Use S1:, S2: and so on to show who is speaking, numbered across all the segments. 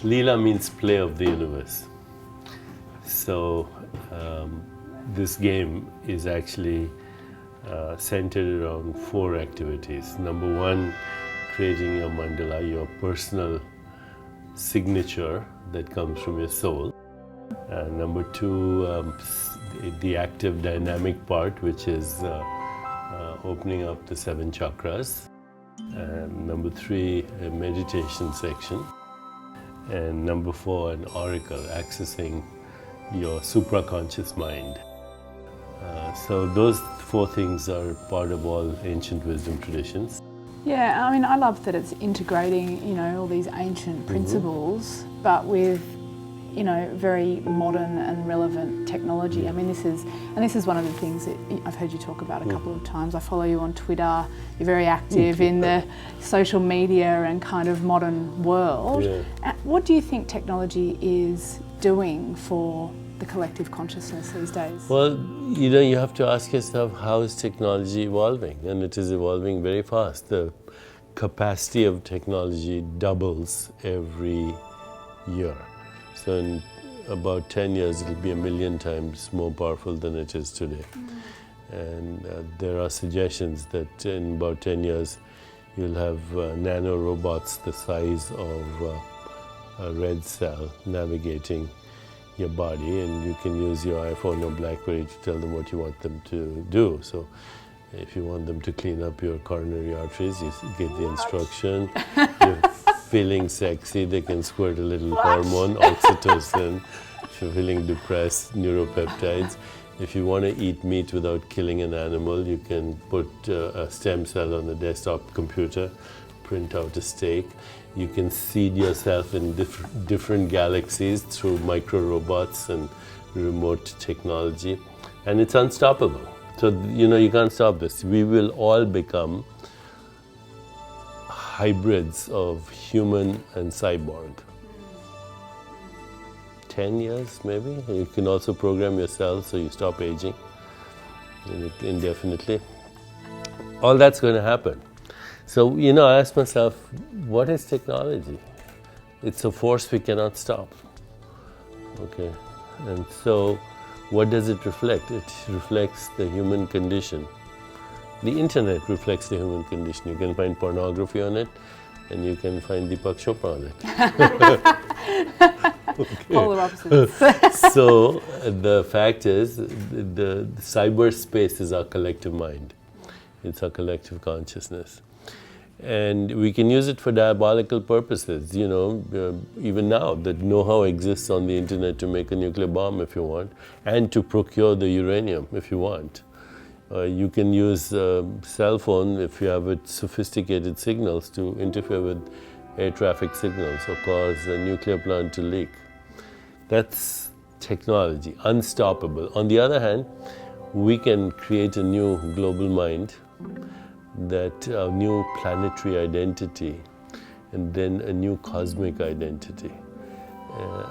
S1: Leela means play of the universe. So this game is actually centered around 4 activities. Number 1, creating your mandala, your personal signature that comes from your soul. Number 2, the active dynamic part, which is opening up the 7 chakras. And number 3, a meditation section. And number 4, an oracle, accessing your supraconscious mind. So those 4 things are part of all ancient wisdom traditions.
S2: Yeah, I mean, I love that it's integrating, all these ancient principles, but with, very modern and relevant technology. I mean, this is one of the things that I've heard you talk about a couple of times. I follow you on Twitter. You're very active in the social media and kind of modern world.
S1: Yeah.
S2: What do you think technology is doing for the collective consciousness these days?
S1: Well, you have to ask yourself, how is technology evolving? And it is evolving very fast. The capacity of technology doubles every year. So in about 10 years, it'll be 1 million times more powerful than it is today. And there are suggestions that in about 10 years, you'll have nano robots the size of a red cell navigating your body, and you can use your iPhone or BlackBerry to tell them what you want them to do. So if you want them to clean up your coronary arteries, you get the instruction. You're feeling sexy, they can squirt a little hormone, oxytocin. If you're feeling depressed, neuropeptides. If you want to eat meat without killing an animal, you can put a stem cell on a desktop computer, print out a steak. You can seed yourself in different galaxies through micro robots and remote technology, and it's unstoppable. So, you can't stop this. We will all become hybrids of human and cyborg. 10 years, maybe. You can also program yourself so you stop aging indefinitely. All that's going to happen. So, I ask myself, what is technology? It's a force we cannot stop. Okay. And so, what does it reflect? It reflects the human condition. The internet reflects the human condition. You can find pornography on it, and you can find Deepak Chopra on it.
S2: Polar opposites.
S1: So, the fact is, the cyberspace is our collective mind. It's our collective consciousness. And we can use it for diabolical purposes, even now that know-how exists on the internet to make a nuclear bomb if you want, and to procure the uranium if you want. You can use cell phone if you have sophisticated signals to interfere with air traffic signals or cause a nuclear plant to leak. That's technology, unstoppable. On the other hand, we can create a new global mind, that new planetary identity, and then a new cosmic identity.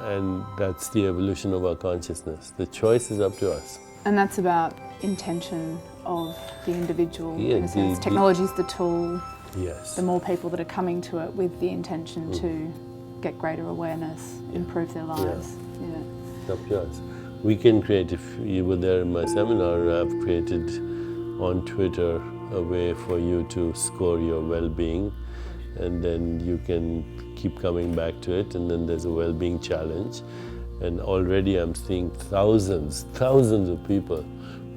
S1: And that's the evolution of our consciousness. The choice is up to us.
S2: And that's about intention of the individual,
S1: Yeah,
S2: in a sense. Technology is the tool.
S1: Yes.
S2: The more people that are coming to it with the intention to get greater awareness, improve their lives. Yeah.
S1: It's up to us. We can create, if you were there in my seminar, I've created on Twitter a way for you to score your well-being, and then you can keep coming back to it, and then there's a well-being challenge. And already I'm seeing thousands of people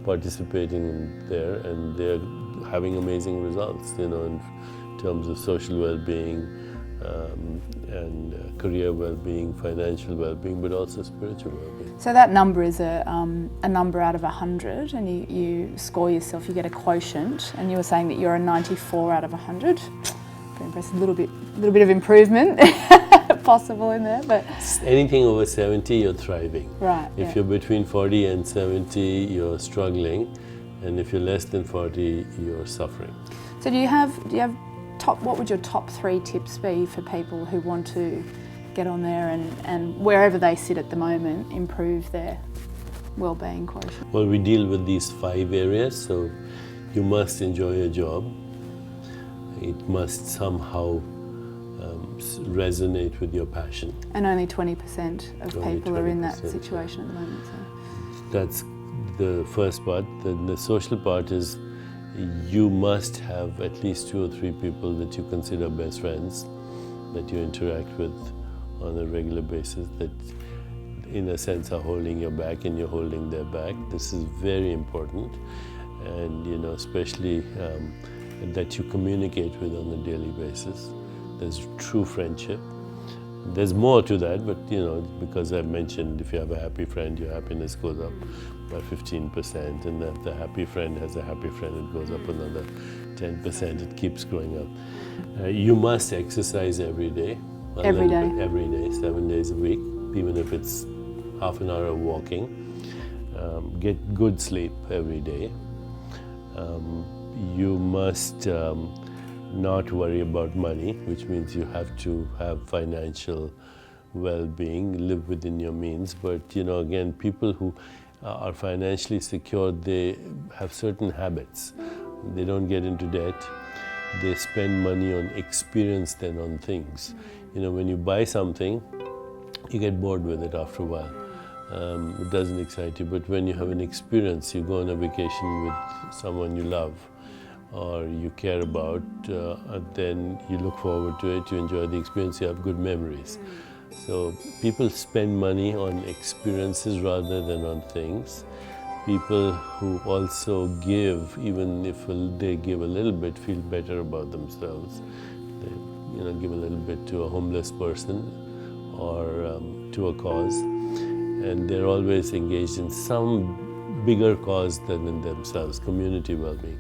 S1: participating in there, and they're having amazing results, in terms of social well-being and career well-being, financial well-being, but also spiritual well-being.
S2: So that number is a number out of 100, and you score yourself, you get a quotient, and you were saying that you're a 94 out of 100. Pretty impressive. A little bit of improvement possible in there, but
S1: anything over 70, you're thriving.
S2: Right.
S1: If you're between 40 and 70, you're struggling, and if you're less than 40, you're suffering.
S2: So do you have what would your top 3 tips be for people who want to get on there and wherever they sit at the moment, improve their well-being quotient?
S1: Well, we deal with these 5 areas. So you must enjoy your job. It must somehow resonate with your passion.
S2: And only 20% of
S1: Only
S2: people are in that
S1: 20%,
S2: situation at the moment. So.
S1: That's the first part. Then the social part is you must have at least 2 or 3 people that you consider best friends, that you interact with on a regular basis, that in a sense are holding your back and you're holding their back. This is very important, and especially that you communicate with on a daily basis. There's true friendship. There's more to that, but because I mentioned if you have a happy friend, your happiness goes up by 15%, and if the happy friend has a happy friend, it goes up another 10%. It keeps growing up. You must exercise every day.
S2: Every day.
S1: Every day, 7 days a week, even if it's half an hour of walking. Get good sleep every day. You must not worry about money, which means you have to have financial well-being, live within your means. But again, people who are financially secure, they have certain habits. They don't get into debt. They spend money on experience than on things. When you buy something, you get bored with it after a while. It doesn't excite you. But when you have an experience, you go on a vacation with someone you love or you care about, then you look forward to it, you enjoy the experience, you have good memories. So people spend money on experiences rather than on things. People who also give, even if they give a little bit, feel better about themselves. They give a little bit to a homeless person or to a cause, and they're always engaged in some bigger cause than in themselves, community well-being.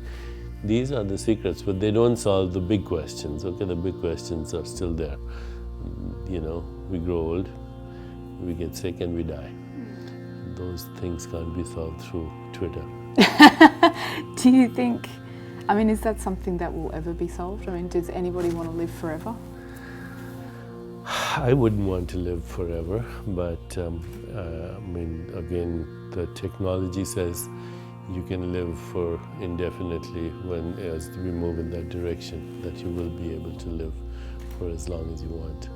S1: These are the secrets, but they don't solve the big questions. Okay, the big questions are still there. We grow old, we get sick, and we die. Those things can't be solved through Twitter.
S2: Do you think, is that something that will ever be solved? Does anybody want to live forever?
S1: I wouldn't want to live forever, but again, the technology says you can live for indefinitely as we move in that direction, that you will be able to live for as long as you want.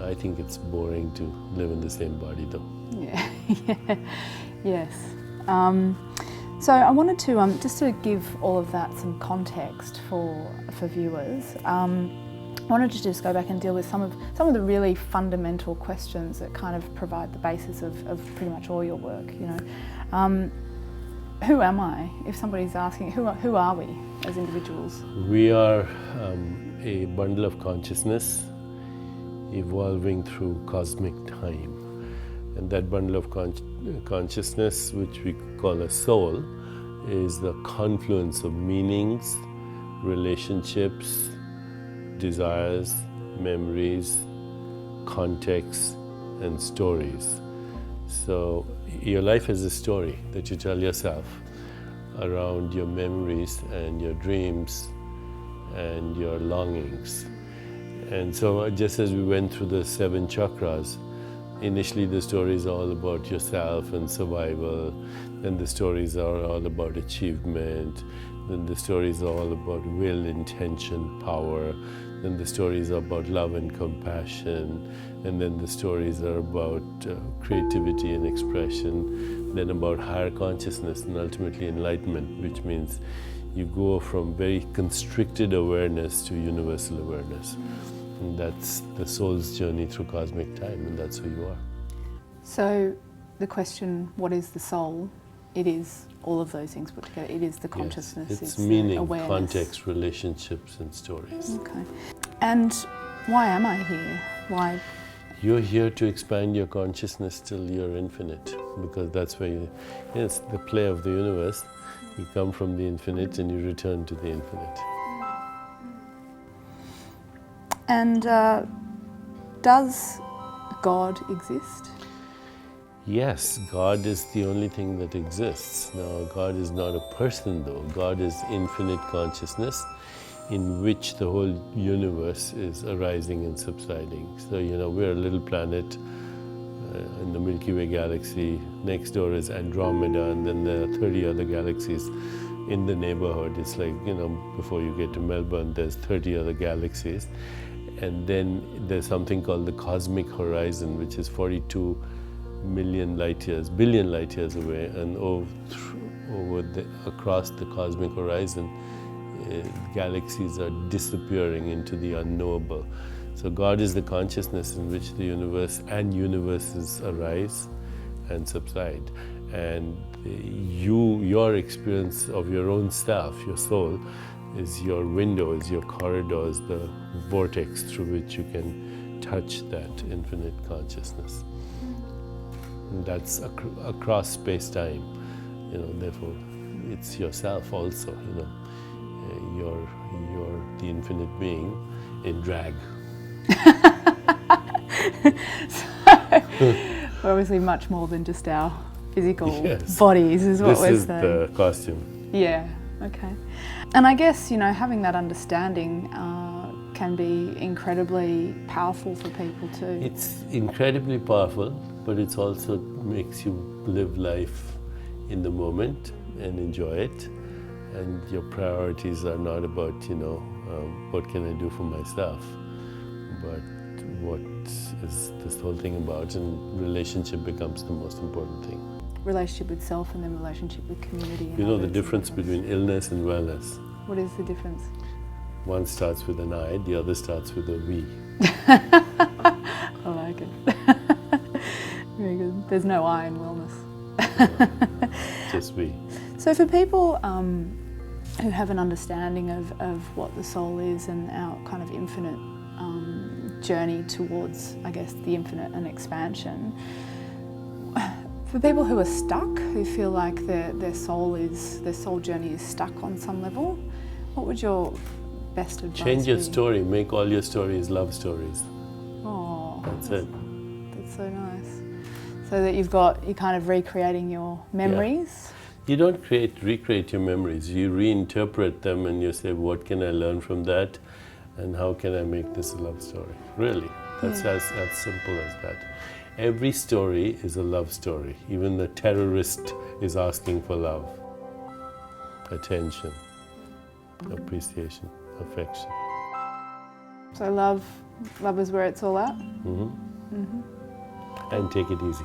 S1: I think it's boring to live in the same body though.
S2: Yeah, yes. So I wanted to, just to give all of that some context for viewers, I wanted to just go back and deal with some of the really fundamental questions that kind of provide the basis of pretty much all your work. Who am I? If somebody's asking, who are we as individuals?
S1: We are a bundle of consciousness evolving through cosmic time. And that bundle of consciousness, which we call a soul, is the confluence of meanings, relationships, desires, memories, contexts, and stories. So your life is a story that you tell yourself around your memories and your dreams and your longings. And so just as we went through the 7 chakras, initially the stories are all about yourself and survival, then the stories are all about achievement, then the stories are all about will, intention, power, then the stories are about love and compassion, and then the stories are about creativity and expression, then about higher consciousness and ultimately enlightenment, which means you go from very constricted awareness to universal awareness. And that's the soul's journey through cosmic time, and that's who you are.
S2: So the question, what is the soul? It is all of those things put together. It is the consciousness,
S1: yes, it's
S2: the
S1: meaning,
S2: awareness.
S1: context, relationships, and stories.
S2: Okay. And why am I here? Why?
S1: You're here to expand your consciousness till you're infinite, because that's where it's the play of the universe. You come from the infinite and you return to the infinite.
S2: And does God exist?
S1: Yes, God is the only thing that exists. Now, God is not a person though. God is infinite consciousness in which the whole universe is arising and subsiding. So, we're a little planet in the Milky Way galaxy. Next door is Andromeda, and then there are 30 other galaxies in the neighborhood. It's like, before you get to Melbourne, there's 30 other galaxies. And then there's something called the cosmic horizon, which is 42 billion light years away, and across the cosmic horizon, galaxies are disappearing into the unknowable. So God is the consciousness in which the universe and universes arise and subside. And your experience of your own self, your soul, is your window, is your corridor, is the vortex through which you can touch that infinite consciousness. And that's across space-time, therefore it's yourself also, you're the infinite being in drag.
S2: We're obviously much more than just our physical
S1: Yes.
S2: bodies, is what we're saying.
S1: This is the costume.
S2: Yeah, okay. And I guess, having that understanding can be incredibly powerful for people too.
S1: It's incredibly powerful, but it also makes you live life in the moment and enjoy it. And your priorities are not about, what can I do for myself, but what is this whole thing about, and relationship becomes the most important thing.
S2: Relationship with self and then relationship with community. And
S1: You know the
S2: others
S1: difference
S2: and others.
S1: between illness and wellness.
S2: What is the difference?
S1: One starts with an I, the other starts with a V.
S2: I like it. Very good. There's no I in wellness.
S1: Just V.
S2: So for people who have an understanding of what the soul is and our kind of infinite journey towards, I guess, the infinite and expansion, for people who are stuck, who feel like their soul journey is stuck on some level, what would your best advice be?
S1: Change your story. Make all your stories love stories.
S2: Oh,
S1: That's it.
S2: That's so nice. So that you're kind of recreating your memories.
S1: You don't recreate your memories. You reinterpret them and you say, what can I learn from that? And how can I make this a love story? Really, that's as simple as that. Every story is a love story. Even the terrorist is asking for love, attention, appreciation, affection.
S2: So love is where it's all at.
S1: And take it easy.